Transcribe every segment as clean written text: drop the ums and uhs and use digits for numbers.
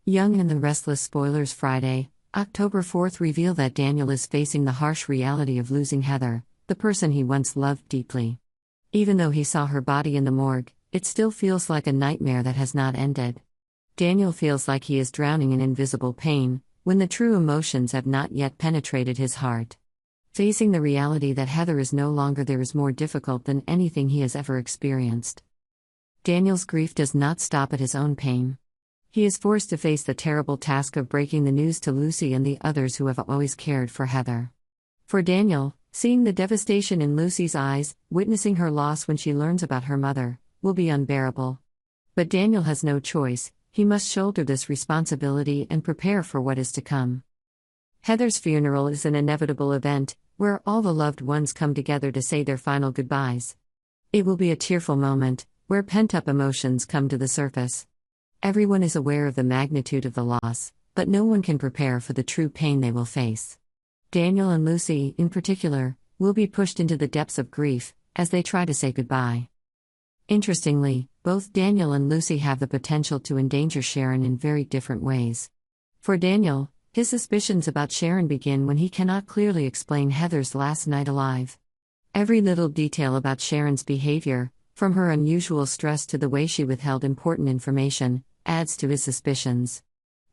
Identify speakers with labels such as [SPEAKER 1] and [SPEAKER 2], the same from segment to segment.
[SPEAKER 1] Young and the Restless Spoilers Friday, October 4th reveal that Daniel is facing the harsh reality of losing Heather, the person he once loved deeply. Even though he saw her body in the morgue, it still feels like a nightmare that has not ended. Daniel feels like he is drowning in invisible pain, when the true emotions have not yet penetrated his heart. Facing the reality that Heather is no longer there is more difficult than anything he has ever experienced. Daniel's grief does not stop at his own pain. He is forced to face the terrible task of breaking the news to Lucy and the others who have always cared for Heather. For Daniel, seeing the devastation in Lucy's eyes, witnessing her loss when she learns about her mother, will be unbearable. But Daniel has no choice, he must shoulder this responsibility and prepare for what is to come. Heather's funeral is an inevitable event, where all the loved ones come together to say their final goodbyes. It will be a tearful moment, where pent-up emotions come to the surface. Everyone is aware of the magnitude of the loss, but no one can prepare for the true pain they will face. Daniel and Lucy, in particular, will be pushed into the depths of grief, as they try to say goodbye. Interestingly, both Daniel and Lucy have the potential to endanger Sharon in very different ways. For Daniel, his suspicions about Sharon begin when he cannot clearly explain Heather's last night alive. Every little detail about Sharon's behavior, from her unusual stress to the way she withheld important information, adds to his suspicions.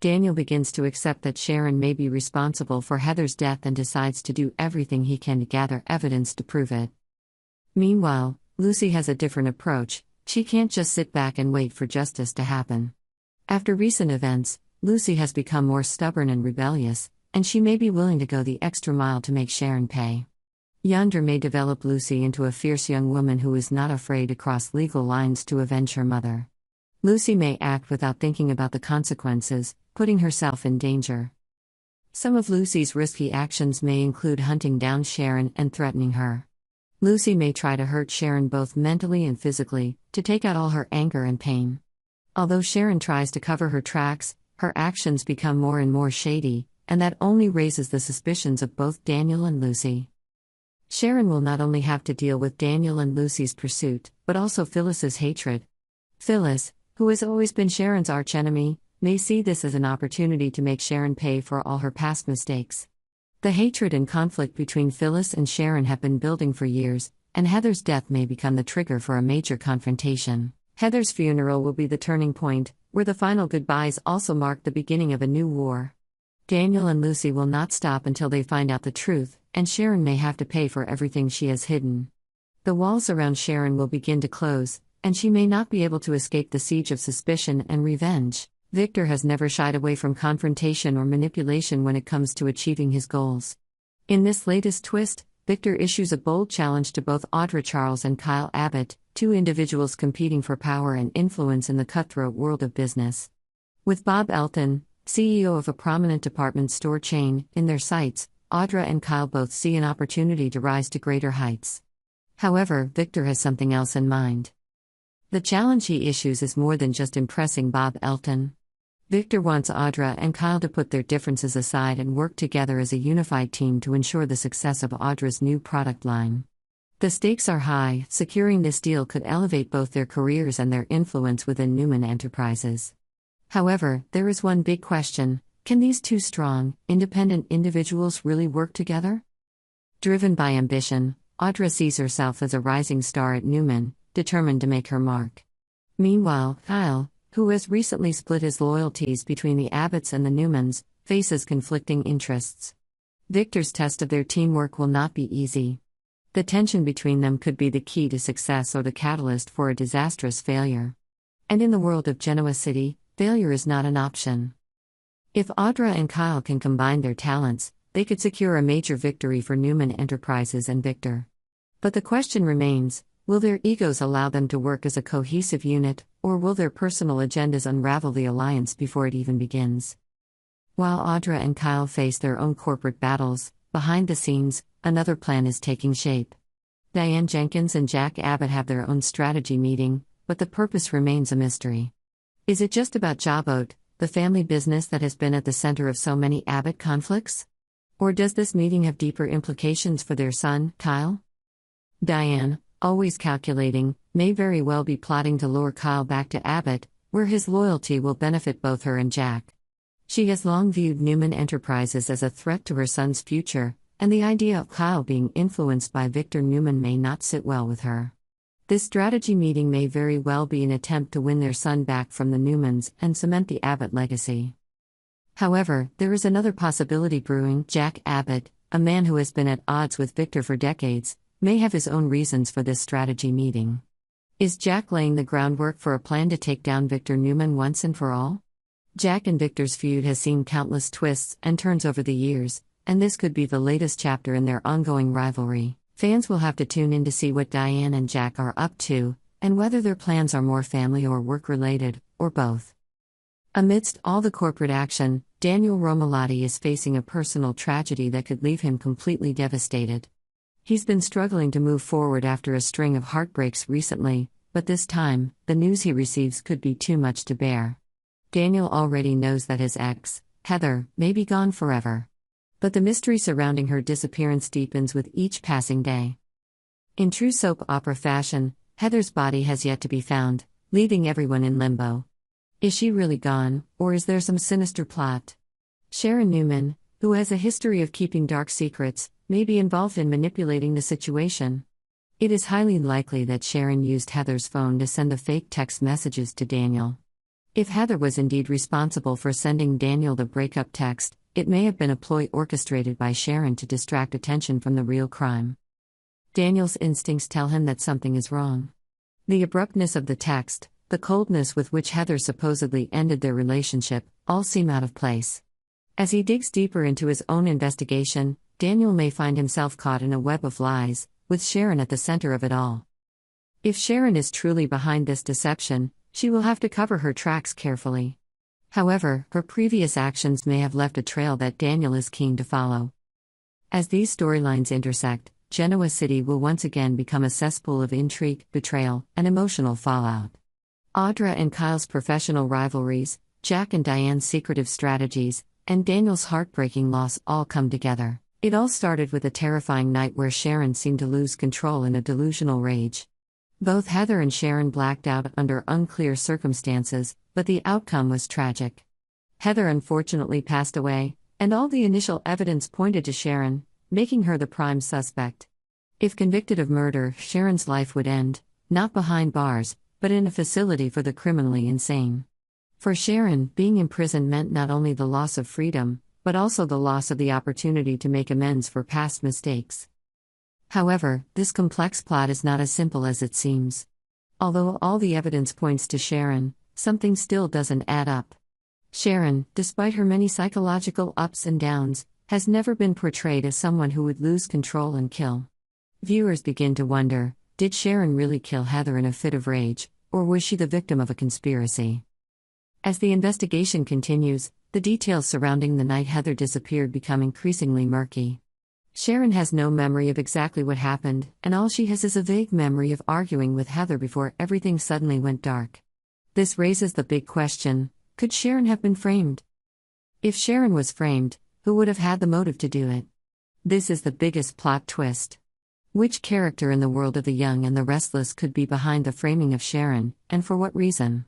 [SPEAKER 1] Daniel begins to accept that Sharon may be responsible for Heather's death and decides to do everything he can to gather evidence to prove it. Meanwhile, Lucy has a different approach. She can't just sit back and wait for justice to happen. After recent events, Lucy has become more stubborn and rebellious, and she may be willing to go the extra mile to make Sharon pay. Yonder may develop Lucy into a fierce young woman who is not afraid to cross legal lines to avenge her mother. Lucy may act without thinking about the consequences, putting herself in danger. Some of Lucy's risky actions may include hunting down Sharon and threatening her. Lucy may try to hurt Sharon both mentally and physically, to take out all her anger and pain. Although Sharon tries to cover her tracks, her actions become more and more shady, and that only raises the suspicions of both Daniel and Lucy. Sharon will not only have to deal with Daniel and Lucy's pursuit, but also Phyllis's hatred. Phyllis, who has always been Sharon's archenemy, may see this as an opportunity to make Sharon pay for all her past mistakes. The hatred and conflict between Phyllis and Sharon have been building for years, and Heather's death may become the trigger for a major confrontation. Heather's funeral will be the turning point, where the final goodbyes also mark the beginning of a new war. Daniel and Lucy will not stop until they find out the truth, and Sharon may have to pay for everything she has hidden. The walls around Sharon will begin to close, and she may not be able to escape the siege of suspicion and revenge. Victor has never shied away from confrontation or manipulation when it comes to achieving his goals. In this latest twist, Victor issues a bold challenge to both Audra Charles and Kyle Abbott, two individuals competing for power and influence in the cutthroat world of business. With Bob Elton, CEO of a prominent department store chain, in their sights, Audra and Kyle both see an opportunity to rise to greater heights. However, Victor has something else in mind. The challenge he issues is more than just impressing Bob Elton. Victor wants Audra and Kyle to put their differences aside and work together as a unified team to ensure the success of Audra's new product line. The stakes are high. Securing this deal could elevate both their careers and their influence within Newman Enterprises. However, there is one big question: can these two strong, independent individuals really work together? Driven by ambition, Audra sees herself as a rising star at Newman, determined to make her mark. Meanwhile, Kyle, who has recently split his loyalties between the Abbotts and the Newmans, faces conflicting interests. Victor's test of their teamwork will not be easy. The tension between them could be the key to success or the catalyst for a disastrous failure. And in the world of Genoa City, failure is not an option. If Audra and Kyle can combine their talents, they could secure a major victory for Newman Enterprises and Victor. But the question remains: will their egos allow them to work as a cohesive unit, or will their personal agendas unravel the alliance before it even begins? While Audra and Kyle face their own corporate battles, behind the scenes, another plan is taking shape. Diane Jenkins and Jack Abbott have their own strategy meeting, but the purpose remains a mystery. Is it just about Jabot, the family business that has been at the center of so many Abbott conflicts? Or does this meeting have deeper implications for their son, Kyle? Diane, always calculating, may very well be plotting to lure Kyle back to Abbott, where his loyalty will benefit both her and Jack. She has long viewed Newman Enterprises as a threat to her son's future, and the idea of Kyle being influenced by Victor Newman may not sit well with her. This strategy meeting may very well be an attempt to win their son back from the Newmans and cement the Abbott legacy. However, there is another possibility brewing. Jack Abbott, a man who has been at odds with Victor for decades, may have his own reasons for this strategy meeting. Is Jack laying the groundwork for a plan to take down Victor Newman once and for all? Jack and Victor's feud has seen countless twists and turns over the years, and this could be the latest chapter in their ongoing rivalry. Fans will have to tune in to see what Diane and Jack are up to, and whether their plans are more family or work-related, or both. Amidst all the corporate action, Daniel Romalotti is facing a personal tragedy that could leave him completely devastated. He's been struggling to move forward after a string of heartbreaks recently, but this time, the news he receives could be too much to bear. Daniel already knows that his ex, Heather, may be gone forever. But the mystery surrounding her disappearance deepens with each passing day. In true soap opera fashion, Heather's body has yet to be found, leaving everyone in limbo. Is she really gone, or is there some sinister plot? Sharon Newman, who has a history of keeping dark secrets, may be involved in manipulating the situation. It is highly likely that Sharon used Heather's phone to send the fake text messages to Daniel. If Heather was indeed responsible for sending Daniel the breakup text, it may have been a ploy orchestrated by Sharon to distract attention from the real crime. Daniel's instincts tell him that something is wrong. The abruptness of the text, the coldness with which Heather supposedly ended their relationship, all seem out of place. As he digs deeper into his own investigation, Daniel may find himself caught in a web of lies, with Sharon at the center of it all. If Sharon is truly behind this deception, she will have to cover her tracks carefully. However, her previous actions may have left a trail that Daniel is keen to follow. As these storylines intersect, Genoa City will once again become a cesspool of intrigue, betrayal, and emotional fallout. Audra and Kyle's professional rivalries, Jack and Diane's secretive strategies, and Daniel's heartbreaking loss all come together. It all started with a terrifying night where Sharon seemed to lose control in a delusional rage. Both Heather and Sharon blacked out under unclear circumstances, but the outcome was tragic. Heather unfortunately passed away, and all the initial evidence pointed to Sharon, making her the prime suspect. If convicted of murder, Sharon's life would end, not behind bars, but in a facility for the criminally insane. For Sharon, being imprisoned meant not only the loss of freedom, but also the loss of the opportunity to make amends for past mistakes. However, this complex plot is not as simple as it seems. Although all the evidence points to Sharon, something still doesn't add up. Sharon, despite her many psychological ups and downs, has never been portrayed as someone who would lose control and kill. Viewers begin to wonder, did Sharon really kill Heather in a fit of rage, or was she the victim of a conspiracy? As the investigation continues, the details surrounding the night Heather disappeared become increasingly murky. Sharon has no memory of exactly what happened, and all she has is a vague memory of arguing with Heather before everything suddenly went dark. This raises the big question, could Sharon have been framed? If Sharon was framed, who would have had the motive to do it? This is the biggest plot twist. Which character in the world of the young and the restless could be behind the framing of Sharon, and for what reason?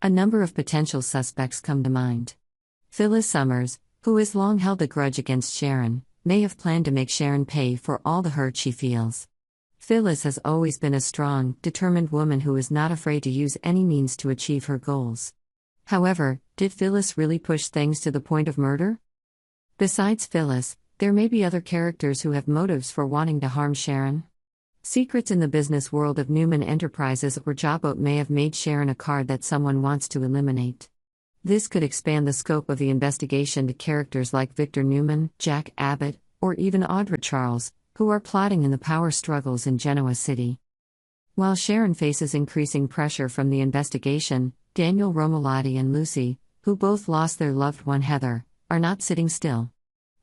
[SPEAKER 1] A number of potential suspects come to mind. Phyllis Summers, who has long held a grudge against Sharon, may have planned to make Sharon pay for all the hurt she feels. Phyllis has always been a strong, determined woman who is not afraid to use any means to achieve her goals. However, did Phyllis really push things to the point of murder? Besides Phyllis, there may be other characters who have motives for wanting to harm Sharon. Secrets in the business world of Newman Enterprises or Abbott may have made Sharon a card that someone wants to eliminate. This could expand the scope of the investigation to characters like Victor Newman, Jack Abbott, or even Audra Charles, who are plotting in the power struggles in Genoa City. While Sharon faces increasing pressure from the investigation, Daniel Romalotti and Lucy, who both lost their loved one Heather, are not sitting still.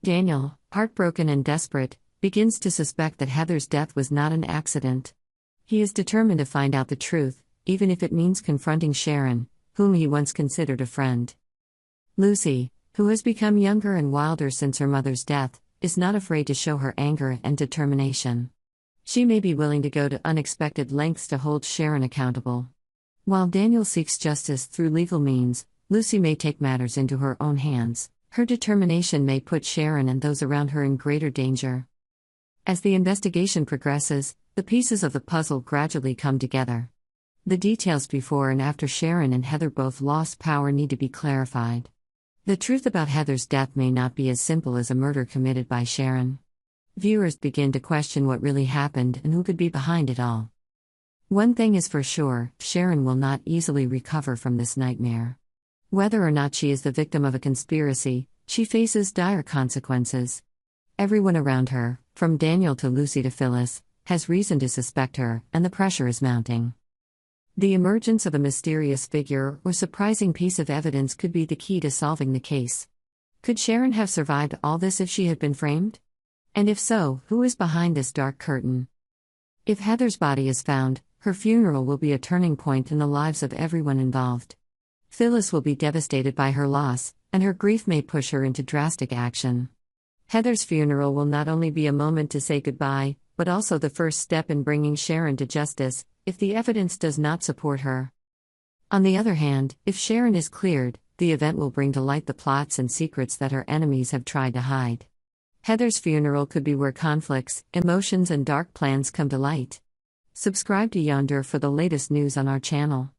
[SPEAKER 1] Daniel, heartbroken and desperate, begins to suspect that Heather's death was not an accident. He is determined to find out the truth, even if it means confronting Sharon, whom he once considered a friend. Lucy, who has become younger and wilder since her mother's death, is not afraid to show her anger and determination. She may be willing to go to unexpected lengths to hold Sharon accountable. While Daniel seeks justice through legal means, Lucy may take matters into her own hands. Her determination may put Sharon and those around her in greater danger. As the investigation progresses, the pieces of the puzzle gradually come together. The details before and after Sharon and Heather both lost power need to be clarified. The truth about Heather's death may not be as simple as a murder committed by Sharon. Viewers begin to question what really happened and who could be behind it all. One thing is for sure, Sharon will not easily recover from this nightmare. Whether or not she is the victim of a conspiracy, she faces dire consequences. Everyone around her, from Daniel to Lucy to Phyllis, has reason to suspect her, and the pressure is mounting. The emergence of a mysterious figure or surprising piece of evidence could be the key to solving the case. Could Sharon have survived all this if she had been framed? And if so, who is behind this dark curtain? If Heather's body is found, her funeral will be a turning point in the lives of everyone involved. Phyllis will be devastated by her loss, and her grief may push her into drastic action. Heather's funeral will not only be a moment to say goodbye, but also the first step in bringing Sharon to justice, if the evidence does not support her. On the other hand, if Sharon is cleared, the event will bring to light the plots and secrets that her enemies have tried to hide. Heather's funeral could be where conflicts, emotions, and dark plans come to light. Subscribe to Yonder for the latest news on our channel.